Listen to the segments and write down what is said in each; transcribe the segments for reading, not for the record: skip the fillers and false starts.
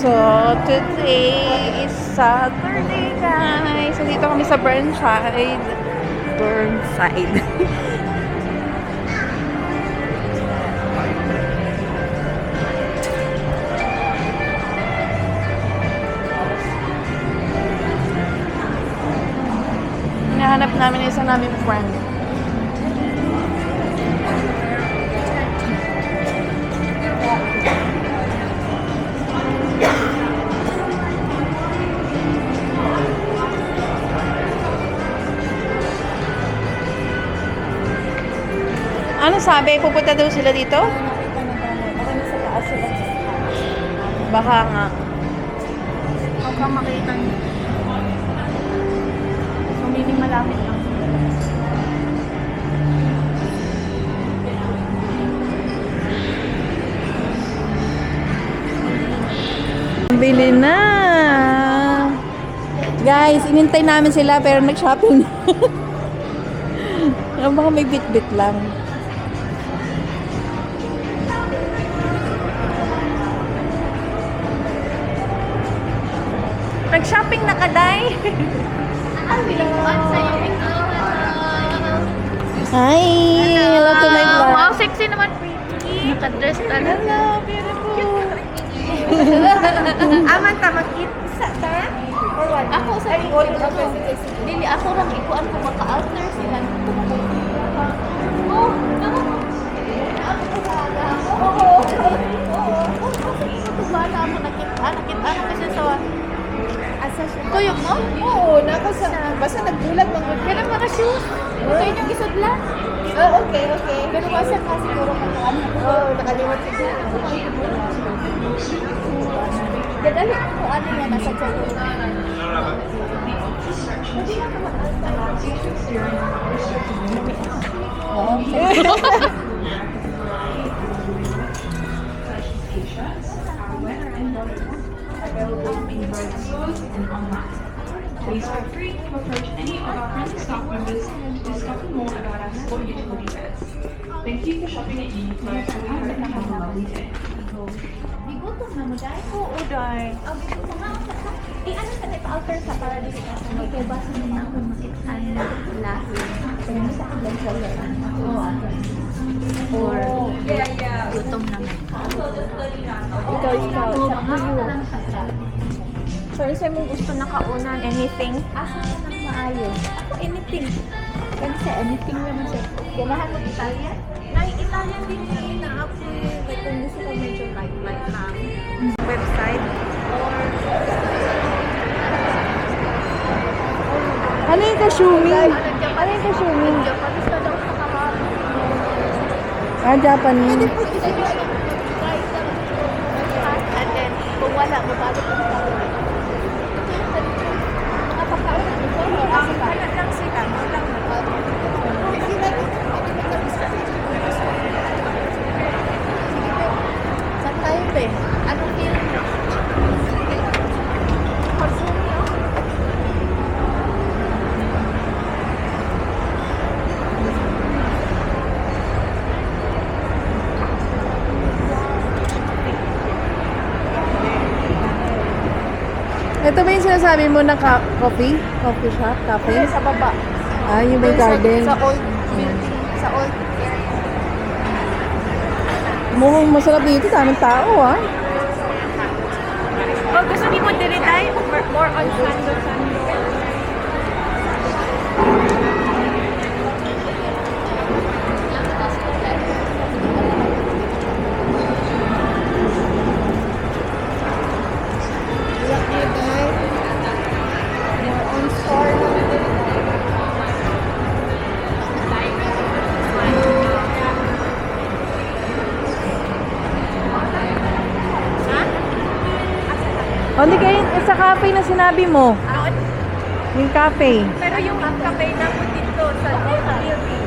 So, today is Saturday, guys. So, dito kami sa Burnside. Burnside. Hinahanap namin yung isa namin friend. Ano sabi? Pupunta daw sila dito? Baka nga. Baka makita niyo. Sumiling malapit lang. Bili na! Guys, inintay namin sila pero nag-shopping na. Baka may bit-bit lang. Nag-shopping na ka, Day? Hi! Hello to my vlog. Wow, sexy naman, pretty. Naka-dress talaga. Hello, beautiful. Aman ta makit sa ta? Or what? Ako sa Dili ako lang ikuan ko maka-alter sila. Oh, nakita mo kasi sa asa siya. Tuyok mo? Oo, nako sa basta nagbulag mag Pero mga shoes. Ito yung isudla. Oh, okay, okay. Pero basta ka siguro ano. Oh, nakalimutan siguro. Dadali ako ano yan nasa tsalo. Please feel free to approach any of our friendly staff members to discover more about our sport utility beds. Thank you for shopping at Uniqlo and we hope you have a lovely day. Bigutom na mo dahil? Oo, dai. Bigutom na ako. Ano sa type-alter sa para dito ka sa may kaya basa mo na ako makitaan na lahi. Kaya mo sa kaglan sa yan. Or gutom naman. Ikaw. So, isa mong gusto na kaunan, anything? Asa ka nang maayo? Ako, anything. Kasi sa anything naman siya. Ganahan mo Italian? Italian din yun na ako. Like, kung gusto ko medyo light lang. Website. Ano yung kashumi? Ano yung kashumi? Japanese na daw sa kahapon. Japanese. And then, kung wala, mabalik ang tao. Mga pagkain dito, asa ka? Wala lang sila, wala lang. Saan tayo ba? Anong film? Consumio? Ito ba yung sinasabi mo na coffee? Coffee shop? Cafe? Sa baba. Ah, yung may garden. Sa old building. Sa old area. Mukhang masarap dito. Daming tao, ah. Oh, gusto ni mo dili tayo more on sando. O, hindi kayo sa cafe na sinabi mo. Yung cafe. Pero yung cafe na mo dito sa building.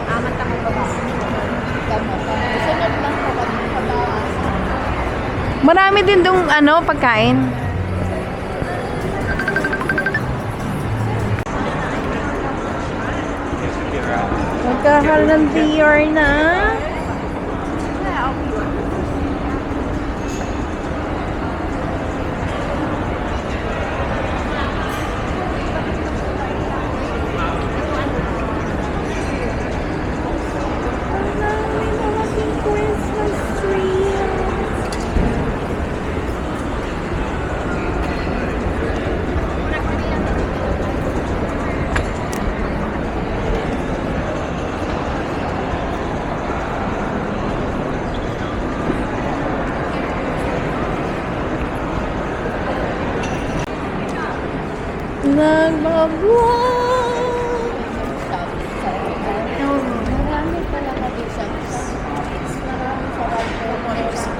Aman ta mo ba? Sunod lang sa pagkataas. Marami din dong pagkain. Magkahal ng DR na. nagbablog. Marami pala kami sa marami sa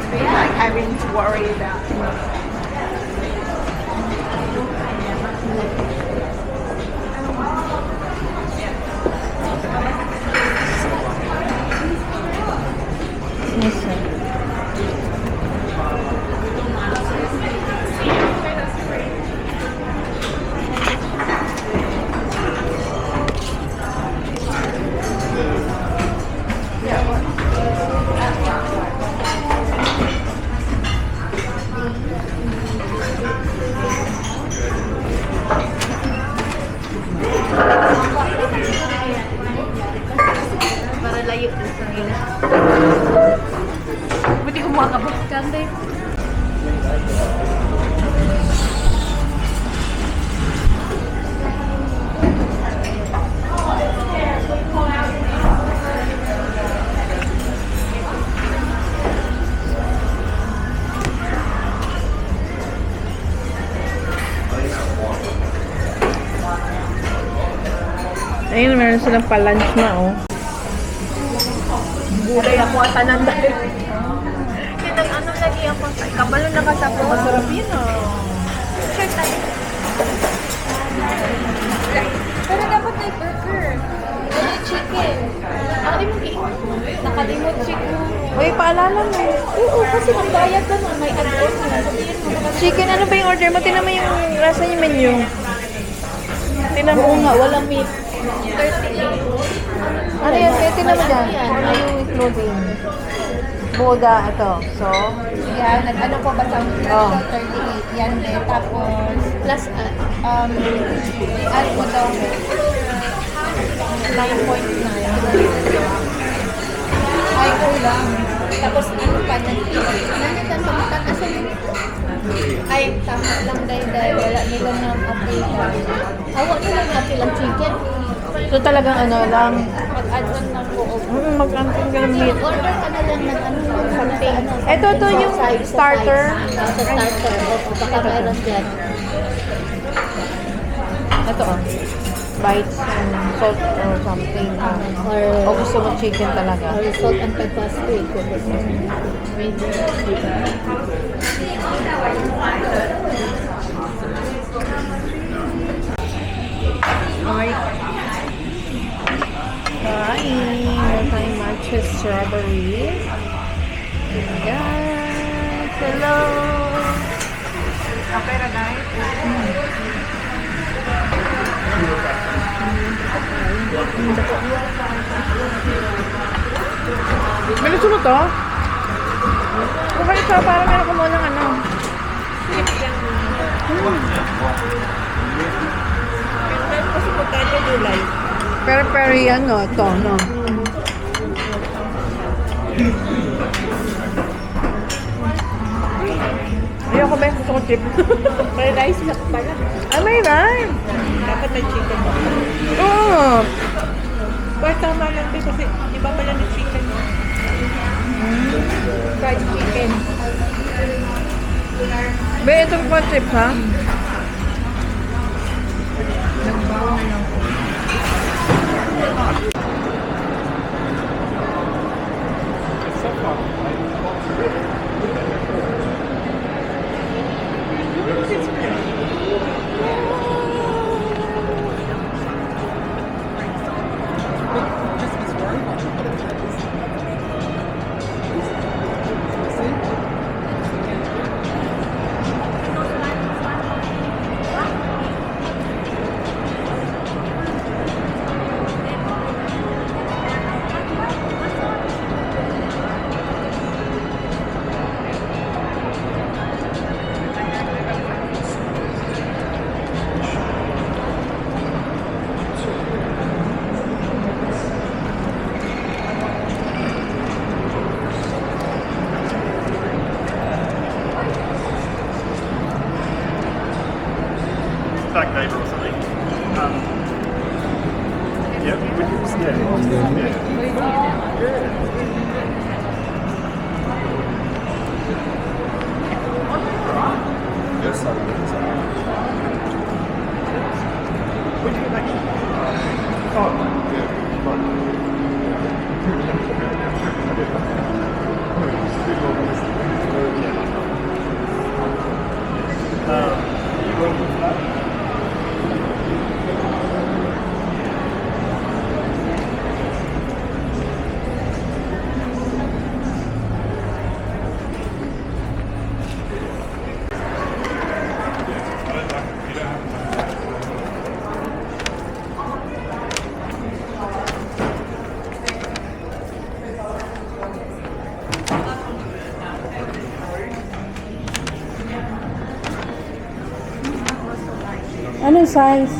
Like having to worry about. Yes, sir. Para layo din sa ina. Buti kumuha ka ba? Kande. Ayun, meron silang pa-lunch na, oh. Gulay ako at tanan dahil. Yan ang ano lagi ako. Kabalo na kasapo. Masarap yun, oh. Sure tayo. Pero dapat may burger. May chicken. Ang mo nakalimot chicken. Uy, paalala mo. Oo, kasi magbayad ka na. May address na. Sabihin mo na. Chicken, ano ba yung order mo? Tinan mo yung rasa yung menu. Tinan Oo mo. nga, walang meat. 38. Ano yan? Tinan mo dyan. Kung ano yung including. Boda, ito. So, Yan, ano po ba sa Oh. 38? Yan din. Tapos, plus, add mo daw 9.9. Ay, kulang. Tapos, ano pa, nanitan sa mata kasi ay, tama lang dahil wala nila ng apila. Awa nila ng apilang chicken. so talagang ano lang. Mag-add on ng buo. Mag-anting ka ng meat. Order ka na lang ng ano something. Ito to yung starter. Sa starter. O baka mayroon dyan. Ito, oh. Bites and salt or something. O gusto mo chicken talaga. Or salt and pepper squid. Okay. Kain. Meron tayong matcha strawberry. Guys, hello. Okay na guys. Bilis mo to? Okay, so parang meron ko muna ano. Meron kasi potato gulay. Pero yan, no? Ito, no? Ayoko ba? Gusto ko chip. May rice na pala. Ah, may rice. Dapat may chicken. Oo. But tama lang din kasi iba pala ng chicken. Fried chicken. Be, itong pa chips, ha? Back neighbour or something. Yeah, When did you get back? Oh, Anong size?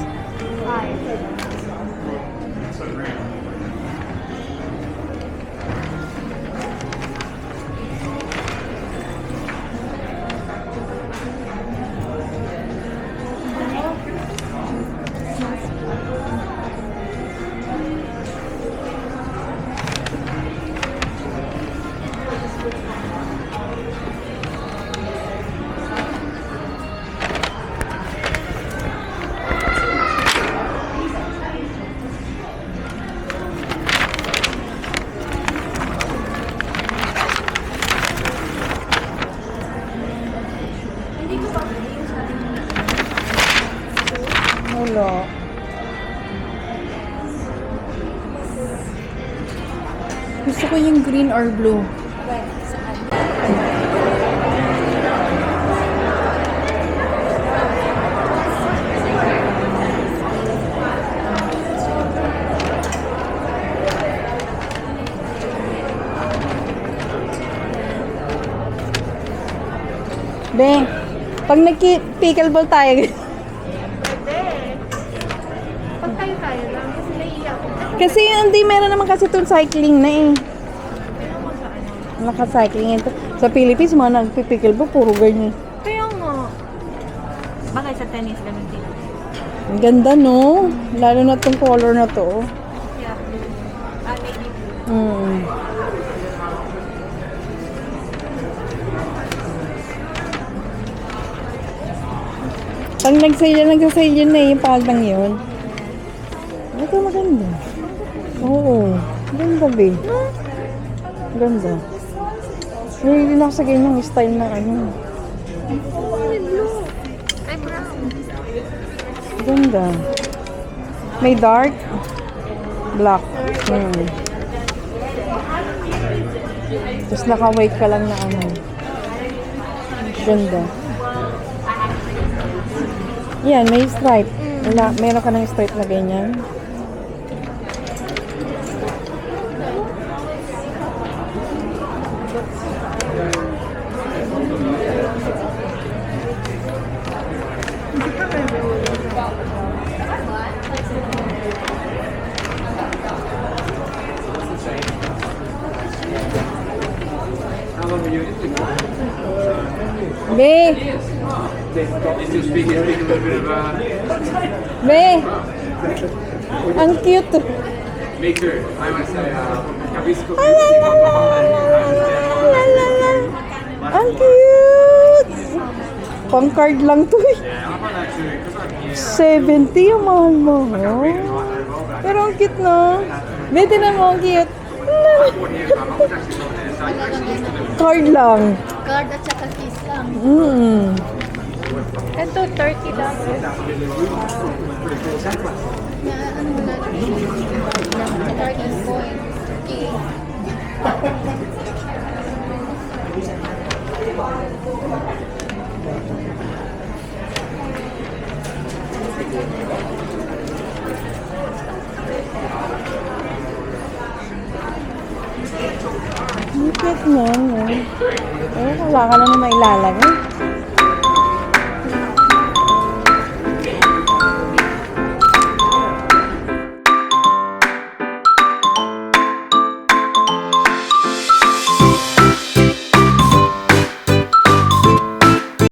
Wala. Gusto ko yung green or blue. Be, pag nagki-pickleball tayo, Pag tayo lang, kasi naiiyak ko. kasi hindi meron naman kasi itong cycling na eh. Naka-cycling ito. Sa Philippines, mga nagpipickleball, puro ganyan. Kaya nga. Bakit sa tennis ganun din? Ang ganda, no? Lalo na itong color na to. Yeah. Navy blue. Pag nagsasale yun na yung paldang yun. Ito maganda. Oo. Ganda, be. Ganda. Hindi na ako sa ganyang style na ano. Ay, brown. Ganda. May dark. Black. Tapos naka-white ka lang na ano. Ganda. Yan, may stripe. Wala, meron ka ng stripe na ganyan. Be! Be! Ang cute! Maker, I must say, Kabisco. Ang cute! Pang card lang to eh. Yeah, I'm on that too, because I'm here. 70 yung mahal-mahal. Pero ang cute na. Bete na mo, ang cute. Card lang. Card at saka kiss lang. Ito, $30. Na ano mo lang. Starting point. Okay. Ang cute na, no? Eh, wala ka na naman ilalagay.